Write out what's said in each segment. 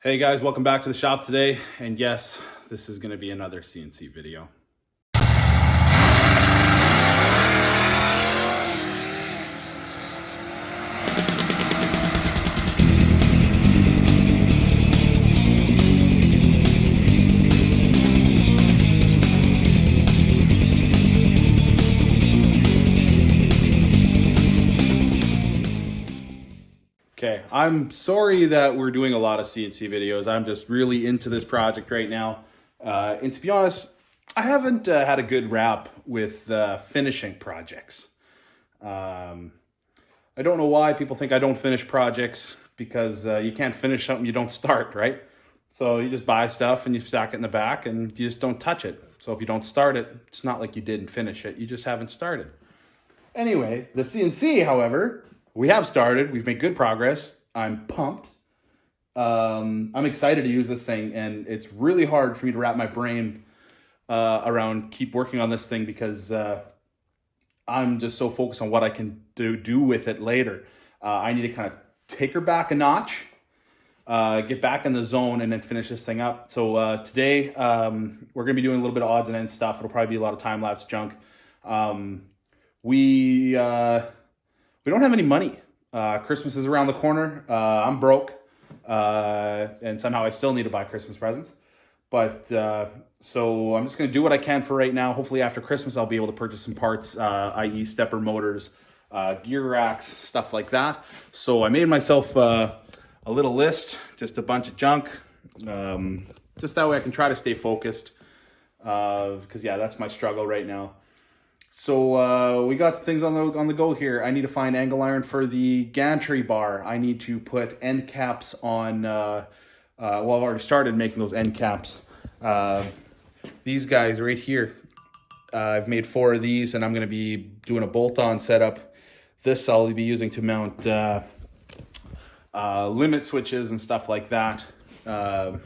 Hey guys, welcome back to the shop today. And yes, this is going to be another CNC video. Okay, I'm sorry that we're doing a lot of CNC videos. I'm just really into this project right now. And to be honest, I haven't had a good rap with finishing projects. I don't know why people think I don't finish projects, because you can't finish something you don't start, right? So you just buy stuff and you stack it in the back and you just don't touch it. So if you don't start it, it's not like you didn't finish it. You just haven't started. Anyway, the CNC, however, we have started. We've made good progress. I'm pumped. I'm excited to use this thing, and it's really hard for me to wrap my brain around keep working on this thing, because I'm just so focused on what I can do with it later. I need to kind of take her back a notch, get back in the zone, and then finish this thing up. So today we're going to be doing a little bit of odds and ends stuff. It'll probably be a lot of time-lapse junk. We don't have any money. Christmas is around the corner. I'm broke. And somehow I still need to buy Christmas presents. But so I'm just going to do what I can for right now. Hopefully after Christmas, I'll be able to purchase some parts, i.e. stepper motors, gear racks, stuff like that. So I made myself a little list, just a bunch of junk. Just that way I can try to stay focused. Because yeah, that's my struggle right now. So we got some things on the go here. I need to find angle iron for the gantry bar. I need to put end caps on, well, I've already started making those end caps. These guys right here, I've made 4 of these, and I'm going to be doing a bolt-on setup. This I'll be using to mount limit switches and stuff like that. So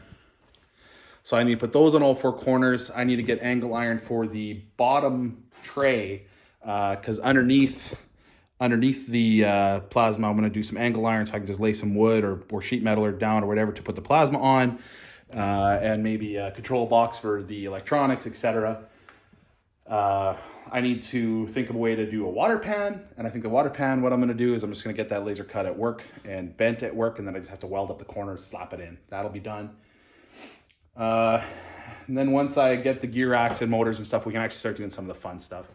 I need to put those on all 4 corners. I need to get angle iron for the bottom tray, because underneath the plasma, I'm going to do some angle iron so I can just lay some wood or sheet metal or down or whatever to put the plasma on, and maybe a control box for the electronics, etc. I need to think of a way to do a water pan, and I think the water pan, what I'm going to do is I'm just going to get that laser cut at work and bent at work, and then I just have to weld up the corners, slap it in. That'll be done. And then once I get the gear racks and motors and stuff, we can actually start doing some of the fun stuff.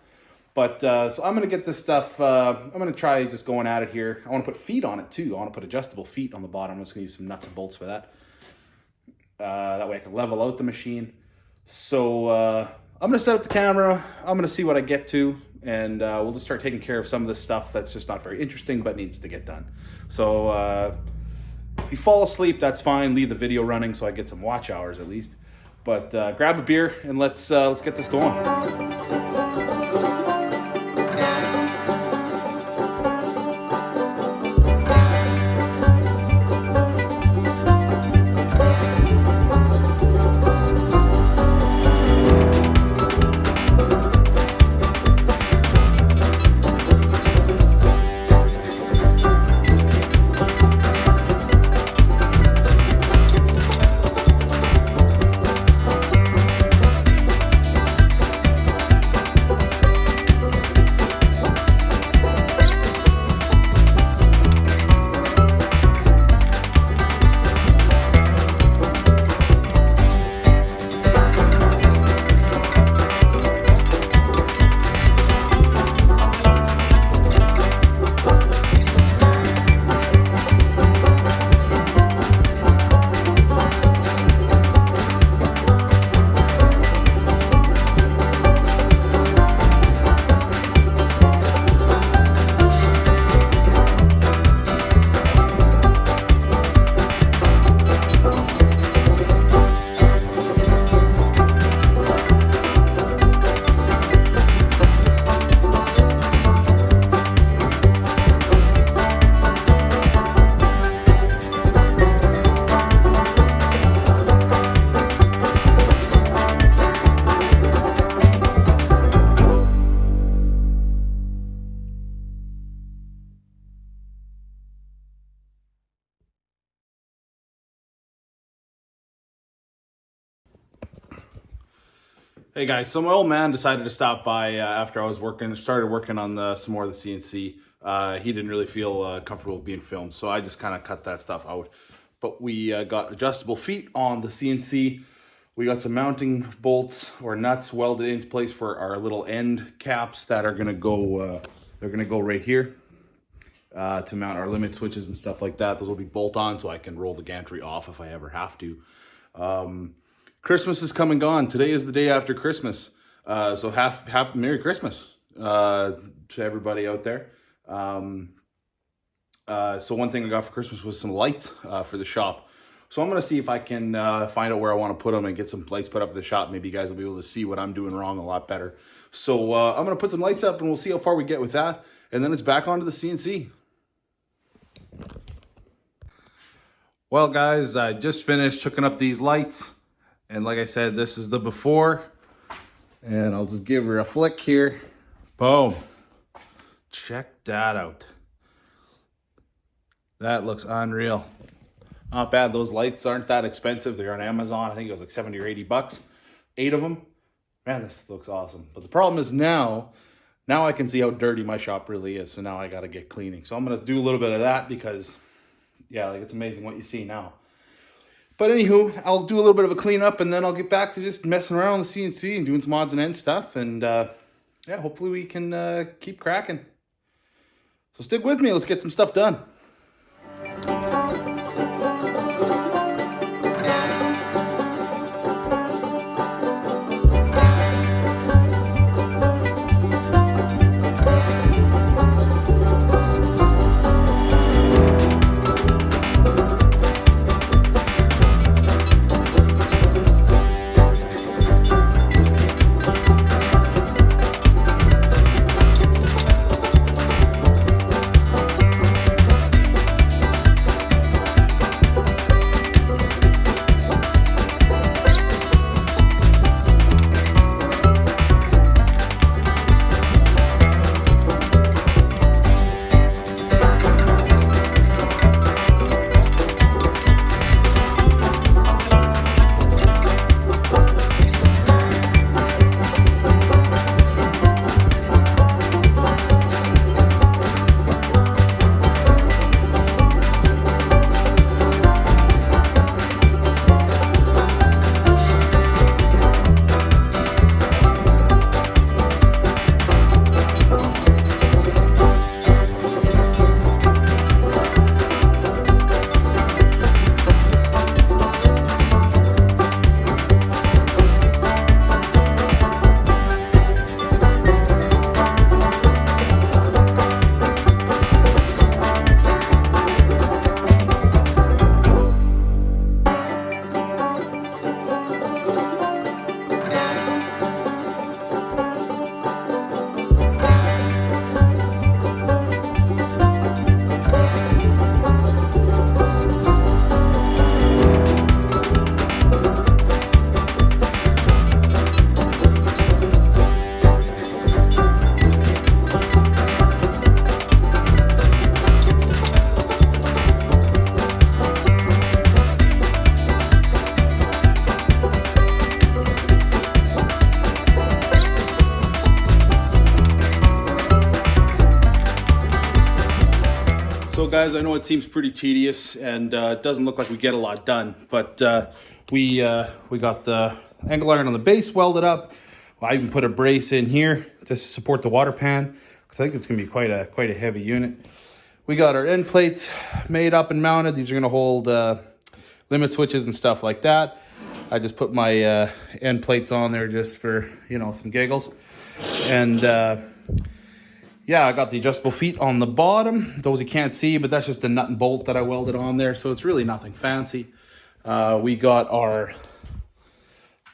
But so I'm going to get this stuff, I'm going to try just going at it here. I want to put feet on it too. I want to put adjustable feet on the bottom. I'm just going to use some nuts and bolts for that. That way I can level out the machine. So I'm going to set up the camera. I'm going to see what I get to. And we'll just start taking care of some of this stuff that's just not very interesting but needs to get done. So if you fall asleep, that's fine. Leave the video running so I get some watch hours at least. But grab a beer and let's get this going. Hey guys, so my old man decided to stop by after I was started working on some more of the CNC. He didn't really feel comfortable being filmed, so I just kind of cut that stuff out. But we got adjustable feet on the CNC. We got some mounting bolts or nuts welded into place for our little end caps that are gonna go. They're gonna go right here to mount our limit switches and stuff like that. Those will be bolt on, so I can roll the gantry off if I ever have to. Christmas is come and gone. Today is the day after Christmas. So happy Merry Christmas to everybody out there. So one thing I got for Christmas was some lights for the shop. So I'm going to see if I can find out where I want to put them and get some lights put up in the shop. Maybe you guys will be able to see what I'm doing wrong a lot better. So I'm going to put some lights up and we'll see how far we get with that. And then it's back onto the CNC. Well, guys, I just finished hooking up these lights. And like I said, this is the before. And I'll just give her a flick here. Boom. Check that out. That looks unreal. Not bad. Those lights aren't that expensive. They're on Amazon. I think it was like 70 or 80 bucks. 8 of them. Man, this looks awesome. But the problem is now I can see how dirty my shop really is. So now I got to get cleaning. So I'm going to do a little bit of that because, yeah, like it's amazing what you see now. But anywho, I'll do a little bit of a cleanup and then I'll get back to just messing around with the CNC and doing some odds and ends stuff. And yeah, hopefully we can keep cracking. So stick with me. Let's get some stuff done. So guys, I know it seems pretty tedious and it doesn't look like we get a lot done, but we got the angle iron on the base welded up. I even put a brace in here just to support the water pan because I think it's gonna be quite a heavy unit. We got our end plates made up and mounted. These are gonna hold limit switches and stuff like that. I just put my end plates on there just for, you know, some giggles. And yeah, I got the adjustable feet on the bottom. Those you can't see, but that's just the nut and bolt that I welded on there. So it's really nothing fancy. We got our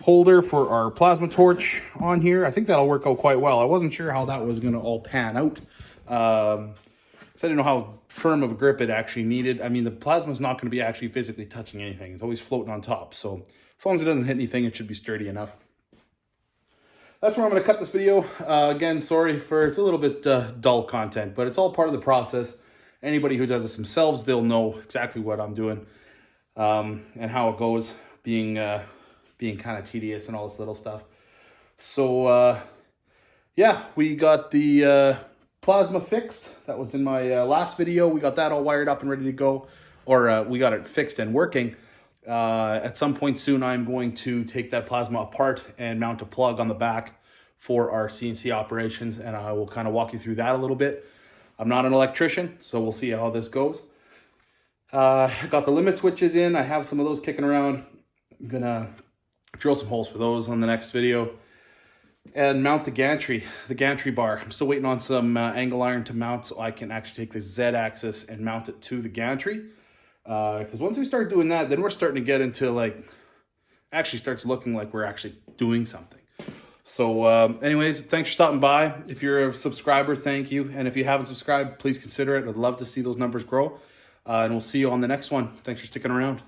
holder for our plasma torch on here. I think that'll work out quite well. I wasn't sure how that was gonna all pan out. So I didn't know how firm of a grip it actually needed. I mean, the plasma's not gonna be actually physically touching anything. It's always floating on top. So as long as it doesn't hit anything, it should be sturdy enough. That's where I'm going to cut this video. Again, sorry for it's a little bit dull content, but it's all part of the process. Anybody who does this themselves, they'll know exactly what I'm doing and how it goes, being kind of tedious and all this little stuff. So yeah, we got the plasma fixed. That was in my last video. We got that all wired up and ready to go, or we got it fixed and working. At some point soon, I'm going to take that plasma apart and mount a plug on the back for our CNC operations, and I will kind of walk you through that a little bit. I'm not an electrician, so we'll see how this goes. I got the limit switches in. I have some of those kicking around. I'm gonna drill some holes for those on the next video and mount the gantry bar. I'm still waiting on some angle iron to mount so I can actually take the Z-axis and mount it to the gantry. Because once we start doing that, then we're starting to get into like, actually starts looking like we're actually doing something. So anyways, thanks for stopping by. If you're a subscriber, thank you. And if you haven't subscribed, please consider it. I'd love to see those numbers grow. And we'll see you on the next one. Thanks for sticking around.